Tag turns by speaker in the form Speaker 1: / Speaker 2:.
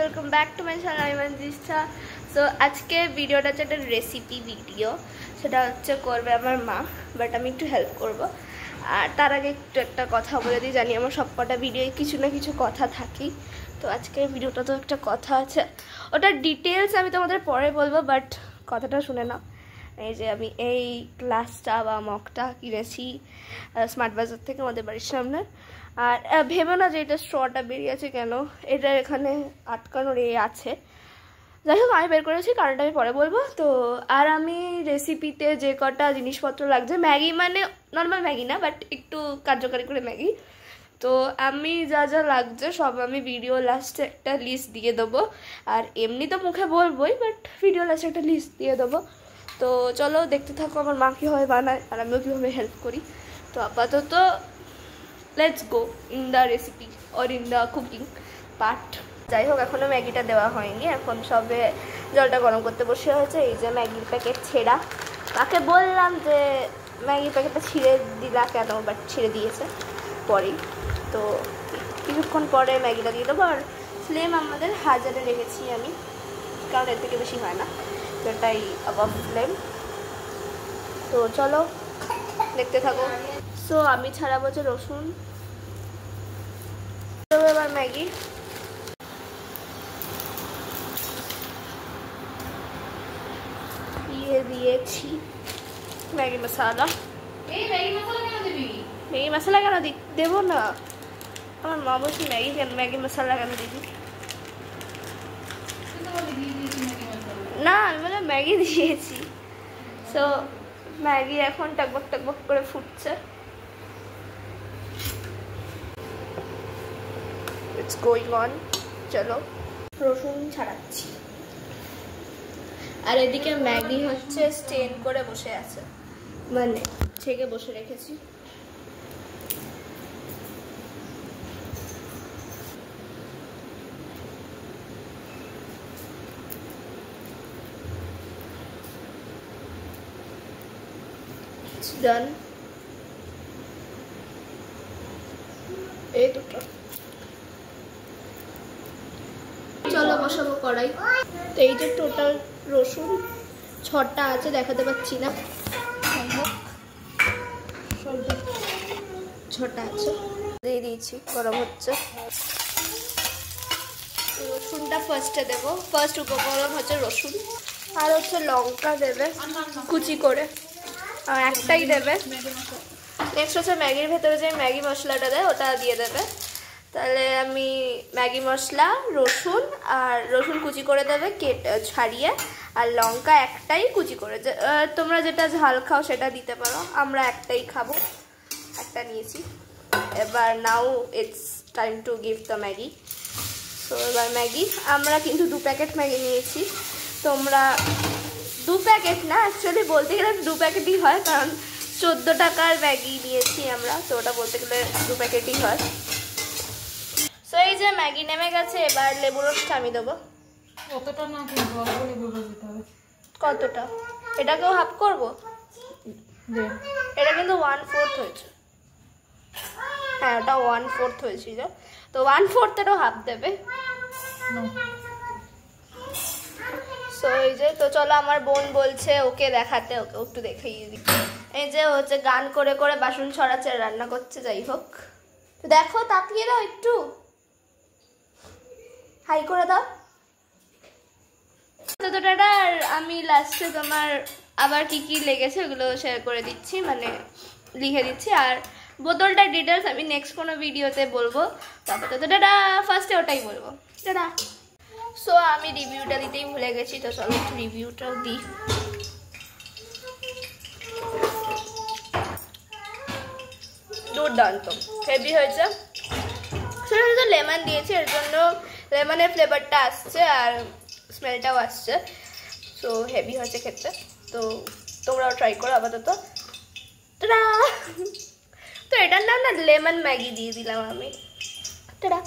Speaker 1: Welcome back to my channel আমি manjistha. So আজকে ভিডিওটা হচ্ছে একটা রেসিপি ভিডিও, সেটা হচ্ছে করবে আমার মা, বাট আমি একটু হেল্প করব। আর তার আগে একটু একটা কথা বলে দিই, জানি আমার সবকটা ভিডিওয় কিছু না কিছু কথা থাকি, তো আজকের ভিডিওটা তো একটা কথা আছে, ওটার ডিটেলস আমি তোমাদের পরে বলবো, বাট কথাটা শুনে নাও। এই যে আমি এই গ্লাসটা বা মগটা কিনেছি স্মার্ট বাজার থেকে, আমাদের বাড়ির সামনে। আর ভেবে না যে এটা স্ট্রটা বেরিয়েছে কেন, এটা এখানে আটকানোর আছে, যাই হোক আমি বের করেছি, কারণটা আমি পরে বলবো। তো আর আমি রেসিপিতে যে কটা জিনিসপত্র লাগছে, ম্যাগি মানে নর্মাল ম্যাগি না, বাট একটু কার্যকারী করে ম্যাগি, তো আমি যা যা লাগছে সব আমি ভিডিও লাস্টে একটা লিস্ট দিয়ে দেবো। আর এমনি তো মুখে বলবোই, বাট ভিডিও লাস্টে একটা লিস্ট দিয়ে দেবো। তো চলো দেখতে থাকো আমার মা কীভাবে বানায় আর আমিও কীভাবে হেল্প করি। তো আপাতত let's go in the recipe or in the cooking part. যাই হোক, এখনও ম্যাগিটা দেওয়া হয়নি, এখন সবে জলটা গরম করতে বসে হয়েছে। এই যে ম্যাগির প্যাকেট ছেঁড়া, তাকে বললাম যে ম্যাগির প্যাকেটটা ছিঁড়ে দিলা কেন, বাট ছিঁড়ে দিয়েছে পরেই। তো কিছুক্ষণ পরে ম্যাগিটা দিয়ে দেবো। আর ফ্লেম আমাদের 1000-এ রেখেছি আমি, কারণ এর থেকে বেশি হয় না, তো এটাই অ্যাবাভ ফ্লেম। তো চলো দেখতে থাকো। সো আমি ছাড়াবো যে রসুন, এবার ম্যাগি দিয়ে দিয়েছি, ম্যাগি মশলা। ম্যাগি মশলা কেন দেবো না, আমার মা বলছি ম্যাগি মশলা কেন দিবি না, আমি বলে ম্যাগি দিয়েছি। সো ম্যাগি এখন টকবক টকবক করে ফুটছে, ইটস গোয়িং অন। চলো রসুন ছাড়াচ্ছি, আর এদিকে ম্যাগি হচ্ছে স্টেন করে বসে আছে, মানে ছেঁকে বসে রেখেছি। ডান, এই দুটো। চলো বসাবো কড়াই। তো এই যে টোটাল রসুন 6টা আছে, দেখাতে পাচ্ছি না, 6টা আছে, দিয়ে দিয়েছি, গরম হচ্ছে। রসুনটা ফার্স্টে দেবো, ফার্স্ট উপকরণ হচ্ছে রসুন, আর হচ্ছে লঙ্কা দেবে কুচি করে, আর একটাই দেবে। নেক্সট হচ্ছে ম্যাগির ভেতরে যে ম্যাগি মশলাটা দেয় ওটা দিয়ে দেবে। তাহলে আমি ম্যাগি মশলা, রসুন, আর রসুন কুচি করে দেবে কেটে ছাড়িয়ে, আর লঙ্কা একটাই কুচি করে। তোমরা যেটা ঝাল খাও সেটা দিতে পারো, আমরা একটাই খাবো, একটা নিয়েছি। এবার now it's time to give the Maggi. তো এবার ম্যাগি, আমরা কিন্তু 2 প্যাকেট ম্যাগি নিয়েছি, তোমরা 2 প্যাকেট না, অ্যাকচুয়ালি বলতে গেলে 2 প্যাকেটই হয়, কারণ 14 টাকার ম্যাগি নিয়েছি আমরা, তো ওটা বলতে গেলে 2 প্যাকেটই হয়। সো এই যে ম্যাগি নেমে গেছে, এবার লেবু রসটা আমি দেবো।
Speaker 2: কতটা না, লেবু রস দিতে হবে।
Speaker 1: কতটা? এটাকেও হাফ করবো, এটা কিন্তু 1/4 হয়েছে, হ্যাঁ ওটা 1/4 হয়েছিল, তো 1/4-এরও হাফ দেবে। সো এই যে, তো চলো আমার বোন বলছে ওকে দেখাতে, ওকে একটু দেখিয়ে দিই। এই যে হচ্ছে গান করে করে বাসন ছড়াচ্ছে, রান্না করছে। যাই হোক, তো দেখো, তাকিয়ে দাও একটু, হাই করে দাও। আর আমি লাস্টে তোমার আবার কি কি লেগেছে ওগুলো শেয়ার করে দিচ্ছি, মানে লিখে দিচ্ছি। আর বোতলটার ডিটেলস আমি নেক্সট কোনো ভিডিওতে বলবো। তারপর তো দাদা ফার্স্টে ওটাই বলবো, দাদা। সো আমি রিভিউটা দিতেই ভুলে গেছি, তো চলো একটু রিভিউটাও দিই। দুর্দান্ত, হেভি হয়েছে। সেটা তো লেমন দিয়েছি, এর জন্য লেমনের ফ্লেভারটা আসছে আর স্মেলটাও আসছে, সো হেভি হয়েছে খেতে। তো তোমরাও ট্রাই করো আপাতত। তো এটার নাম না লেমন ম্যাগি দিয়ে দিলাম আমি। টাটা।